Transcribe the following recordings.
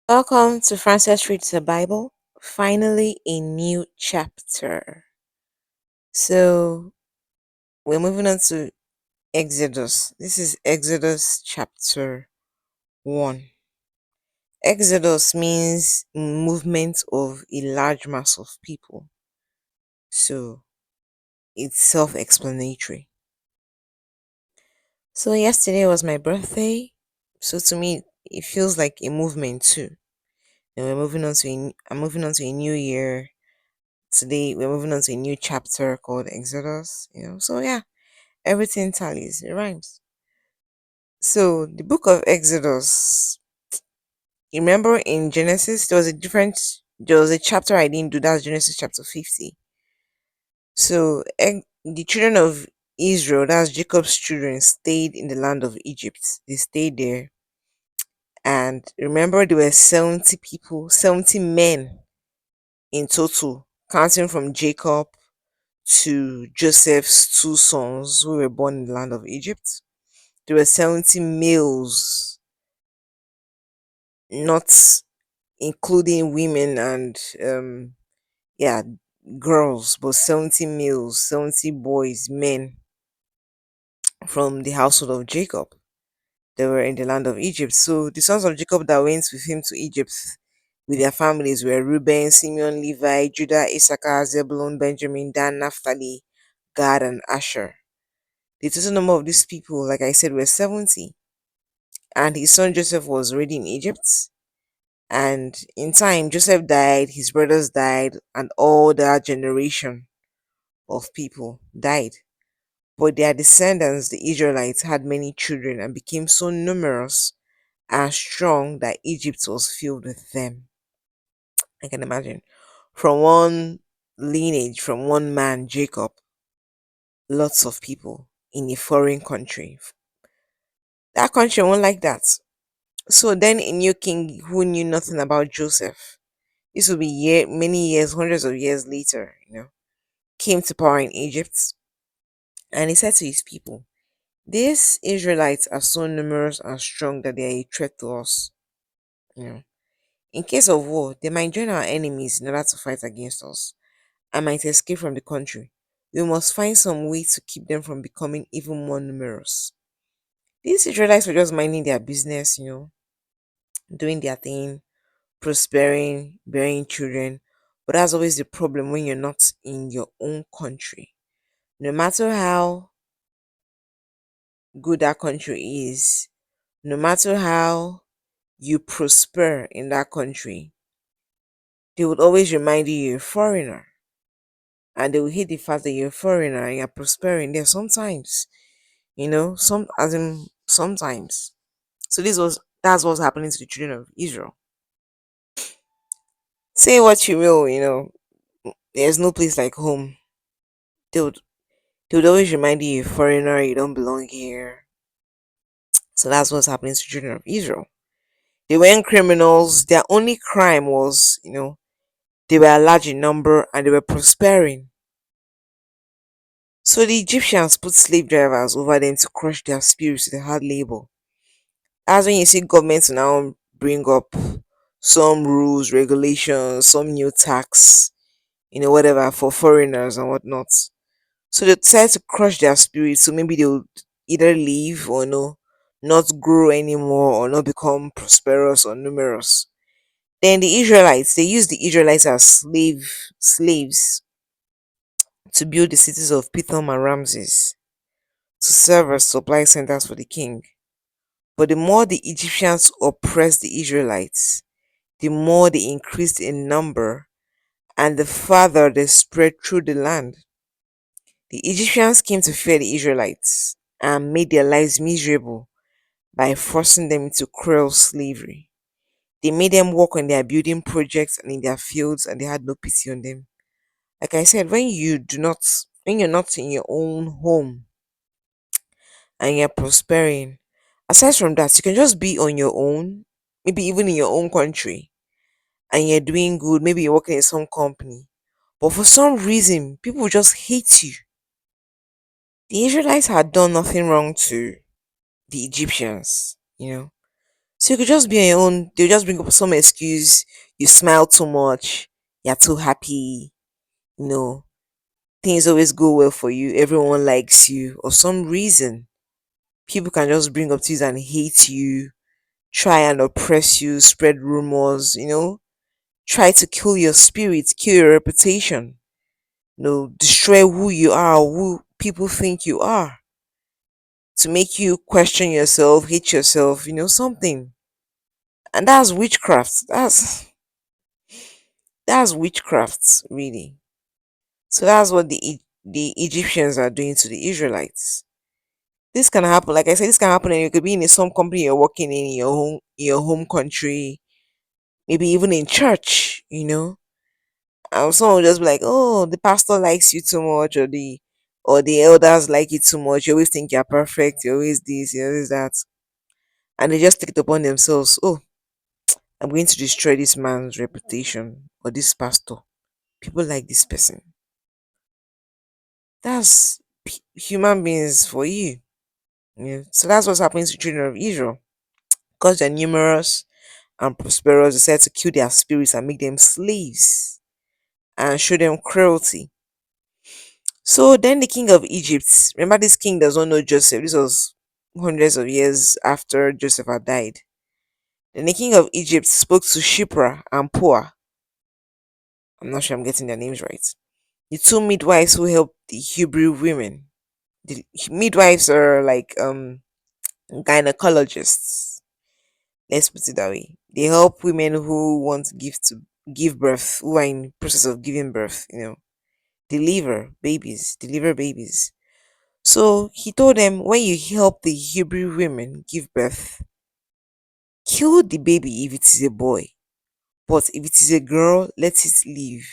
Welcome to Francis Reads the Bible. Finally, a new chapter. So, we're moving on to Exodus. This is Exodus chapter 1. Exodus means movement of a large mass of people. So, it's self explanatory. So, yesterday was my birthday. So, to me, it feels like a movement too. And I'm moving on to a new year. Today we're moving on to a new chapter called Exodus. So yeah, everything tallies, it rhymes. So the book of Exodus, you remember in Genesis there was a chapter I didn't do. That's Genesis chapter 50. So the children of Israel, that's Jacob's children, stayed in the land of Egypt. They stayed there, and remember there were 70 people, 70 men in total, counting from Jacob to Joseph's two sons who were born in the land of Egypt. There were 70 males, not including women and yeah, girls, but 70 males, 70 boys, men from the household of Jacob. They were in the land of Egypt. So the sons of Jacob that went with him to Egypt with their families were Reuben, Simeon, Levi, Judah, Issachar, Zebulun, Benjamin, Dan, Naphtali, Gad, and Asher. The total number of these people, like I said, were 70. And his son Joseph was already in Egypt. And in time, Joseph died, his brothers died, and all that generation of people died. But their descendants, the Israelites, had many children and became so numerous and strong that Egypt was filled with them. I can imagine. From one lineage, from one man, Jacob, lots of people in a foreign country. That country won't like that. So then a new king who knew nothing about Joseph, this will be many years, hundreds of years later, came to power in Egypt, and he said to his people, these Israelites are so numerous and strong that they are a threat to us. You know, in case of war, they might join our enemies in order to fight against us and might escape from the country. We must find some way to keep them from becoming even more numerous. These Israelites were just minding their business, doing their thing, prospering, bearing children. But that's always the problem when you're not in your own country. No matter how good that country is, no matter how you prosper in that country, they would always remind you you're a foreigner. And they will hate the fact that you're a foreigner and you're prospering there sometimes. Sometimes. So that's what's happening to the children of Israel. Say what you will, there's no place like home. They would They would always remind you you're a foreigner, you don't belong here. So that's what's happening to children of Israel. They weren't criminals. Their only crime was, they were large in number and they were prospering. So the Egyptians put slave drivers over them to crush their spirits with hard labor. That's when you see governments now bring up some rules, regulations, some new tax, whatever for foreigners and whatnot. So they decided to crush their spirit. So maybe they would either leave or no, not grow anymore or not become prosperous or numerous. Then the Israelites, they used the Israelites as slaves to build the cities of Pithom and Ramses to serve as supply centers for the king. But the more the Egyptians oppressed the Israelites, the more they increased in number and the farther they spread through the land. The Egyptians came to fear the Israelites and made their lives miserable by forcing them into cruel slavery. They made them work on their building projects and in their fields, and they had no pity on them. Like I said, when you're not in your own home and you're prospering, aside from that, you can just be on your own, maybe even in your own country, and you're doing good. Maybe you're working in some company, but for some reason, people just hate you. The Israelites had done nothing wrong to the Egyptians. So you could just be on your own. They'll just bring up some excuse. You smile too much. You're too happy. You know, things always go well for you. Everyone likes you. Or some reason, people can just bring up things and hate you, try and oppress you, spread rumors, try to kill your spirit, kill your reputation, destroy who you are, who people think you are, to make you question yourself, hate yourself, something. And that's witchcraft. That's witchcraft, really. So that's what the Egyptians are doing to the Israelites. This can happen, like I said, this can happen, and you could be in some company you're working in your home country, maybe even in church, And someone will just be like, "Oh, the pastor likes you too much, or the elders like you too much. You always think you're perfect. You always this, you always that," and they just take it upon themselves. Oh, I'm going to destroy this man's reputation or this pastor. People like this person. That's human beings for you. Yeah. So that's what's happening to children of Israel. Because they're numerous and prosperous, they decided to kill their spirits and make them slaves and show them cruelty. So then the king of Egypt, remember this king does not know Joseph. This was hundreds of years after Joseph had died. Then the king of Egypt spoke to Shipra and Puah. I'm not sure I'm getting their names right. The two midwives who helped the Hebrew women. The midwives are like gynecologists. Let's put it that way. They help women who want to give birth, who are in process of giving birth, deliver babies. So he told them, when you help the Hebrew women give birth, kill the baby if it is a boy, but if it is a girl, let it live.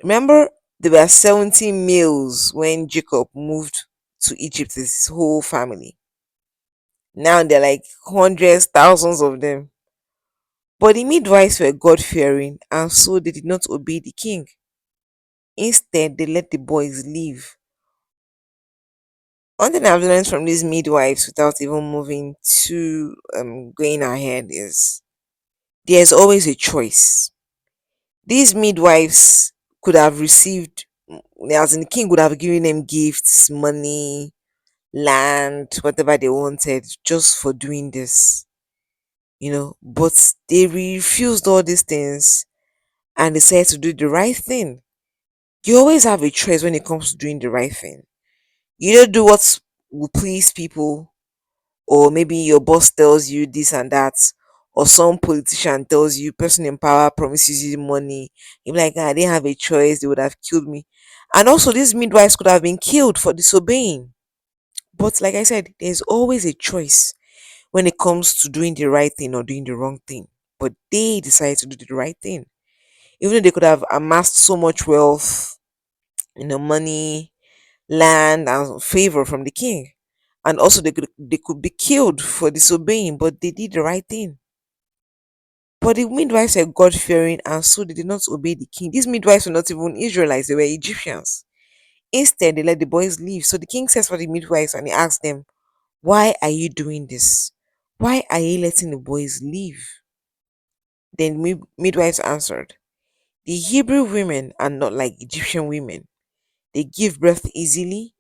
Remember, there were 70 males when Jacob moved to Egypt with his whole family. Now they're like hundreds, thousands of them. But the midwives were God fearing, and so they did not obey the king. Instead, they let the boys live. One thing I've learned from these midwives without even moving to going ahead is there's always a choice. These midwives could have received, as in the king would have given them gifts, money, land, whatever they wanted, just for doing this, but they refused all these things and decided to do the right thing. You always have a choice when it comes to doing the right thing. You don't do what will please people, or maybe your boss tells you this and that, or some politician tells you, person in power promises you money. You're like, "Ah, I didn't have a choice, they would have killed me." And also, these midwives could have been killed for disobeying. But like I said, there's always a choice when it comes to doing the right thing or doing the wrong thing. But they decided to do the right thing. Even though they could have amassed so much wealth, money, land, and favor from the king. And also they could be killed for disobeying, but they did the right thing. But the midwives were God fearing, and so they did not obey the king. These midwives were not even Israelites, they were Egyptians. Instead, they let the boys leave. So the king says for the midwives and he asked them, "Why are you doing this? Why are you letting the boys leave?" Then midwives answered, "The Hebrew women are not like Egyptian women. They give birth easily,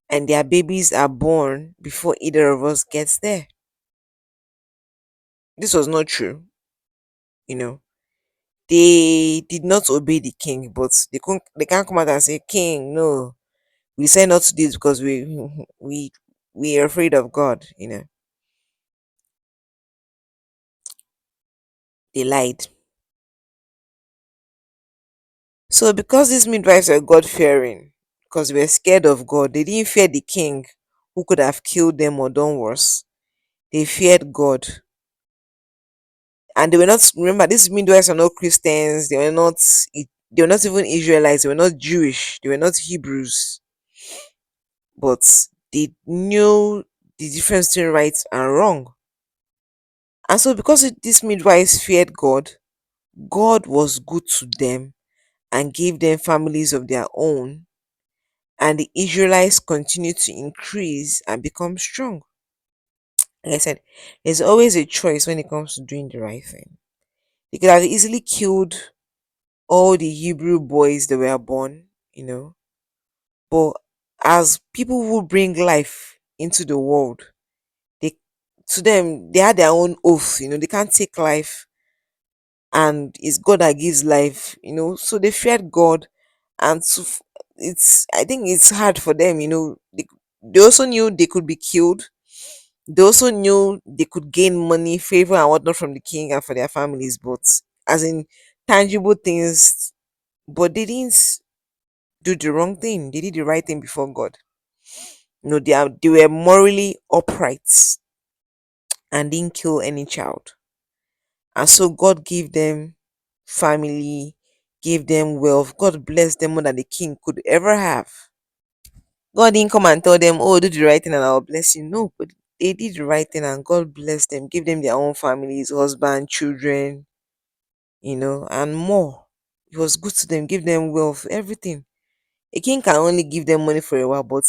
and their babies are born before either of us gets there." This was not true, you know. They did not obey the king, but they can't come out and say, "King, no, we say not to this because we we are afraid of God." They lied. So because these midwives were God fearing, because they were scared of God, they didn't fear the king who could have killed them or done worse. They feared God. And they were not, remember, these midwives are not Christians, they were not even Israelites, they were not Jewish, they were not Hebrews, but they knew the difference between right and wrong. And so because these midwives feared God, God was good to them and gave them families of their own, and the Israelites continued to increase and become strong. Like I said, there's always a choice when it comes to doing the right thing. They could have easily killed all the Hebrew boys that were born, but as people who bring life into the world, they to them they had their own oath, they can't take life, and it's God that gives life, so they feared God. And it's, I think it's hard for them, they also knew they could be killed. They also knew they could gain money, favor, and whatnot from the king and for their families, but as in tangible things. But they didn't do the wrong thing. They did the right thing before God. They were morally upright and didn't kill any child. And so God gave them family, gave them wealth. God blessed them more than the king could ever have. God didn't come and tell them, oh, do the right thing and I'll bless you. No, but they did the right thing and God blessed them, gave them their own families, husband, children, and more. It was good to them, give them wealth, everything. A king can only give them money for a while, but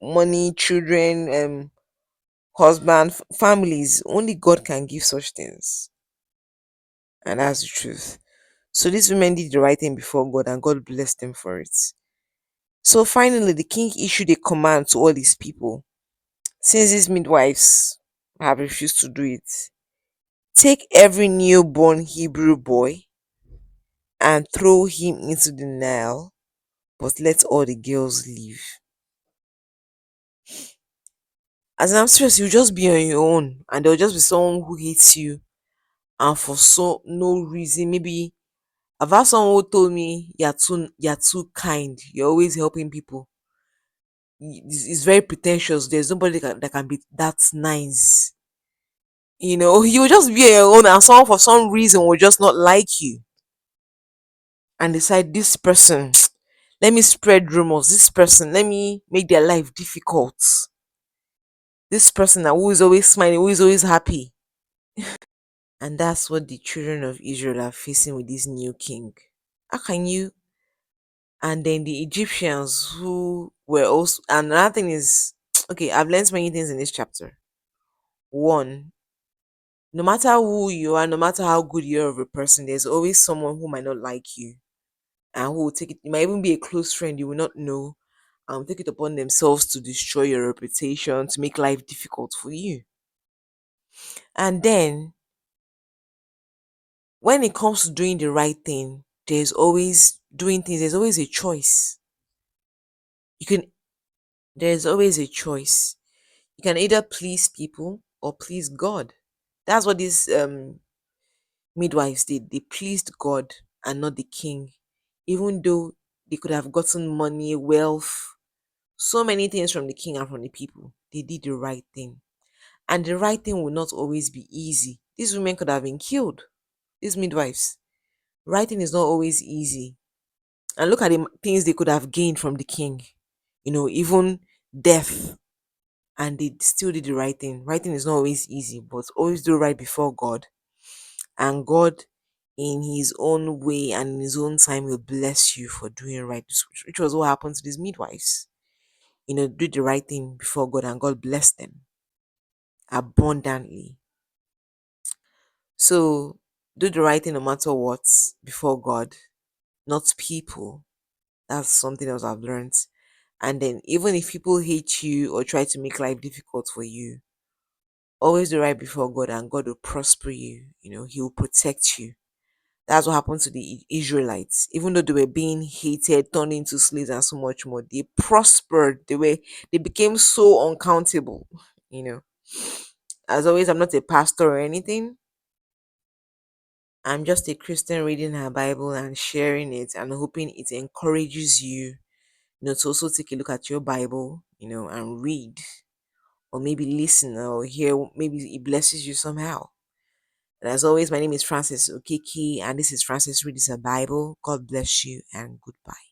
money, children, husband, families, only God can give such things. And that's the truth. So these women did the right thing before God and God blessed them for it. So finally, the king issued a command to all his people. Since these midwives have refused to do it, take every newborn Hebrew boy and throw him into the Nile, but let all the girls live. As in, I'm serious, you'll just be on your own, and there'll just be someone who hates you, and for so no reason. Maybe I've had someone who told me you're too kind, you're always helping people. It's very pretentious. There's nobody that can be that nice. You'll just be on your own, and someone for some reason will just not like you and decide this person. Let me spread rumors. This person, let me make their life difficult. This person that who is always smiling, who is always happy. And that's what the children of Israel are facing with this new king. How can you? And then the Egyptians who were also, and another thing is, okay, I've learned many things in this chapter. One, no matter who you are, no matter how good you are of a person, there's always someone who might not like you and who will take it. It might even be a close friend you will not know, take it upon themselves to destroy your reputation, to make life difficult for you. And then when it comes to doing the right thing, there's always a choice. You can There's always a choice. You can either please people or please God. That's what these midwives did. They pleased God and not the king. Even though they could have gotten money, wealth, so many things from the king and from the people, they did the right thing. And the right thing will not always be easy. These women could have been killed, these midwives. Right thing is not always easy. And look at the things they could have gained from the king. Even death. And they still did the right thing. Right thing is not always easy, but always do right before God. And God, in His own way and in His own time, will bless you for doing right, which was what happened to these midwives. Do the right thing before God, and God blessed them abundantly. So, do the right thing no matter what before God, not people. That's something else I've learned. And then, even if people hate you or try to make life difficult for you, always do right before God, and God will prosper you. He will protect you. That's what happened to the Israelites. Even though they were being hated, turned into slaves, and so much more, they prospered. They became so uncountable. You know. As always, I'm not a pastor or anything. I'm just a Christian reading her Bible and sharing it and hoping it encourages you, to also take a look at your Bible, and read or maybe listen or hear. Maybe it blesses you somehow. And as always, my name is Francis Okiki, and this is Francis Reads a Bible. God bless you and goodbye.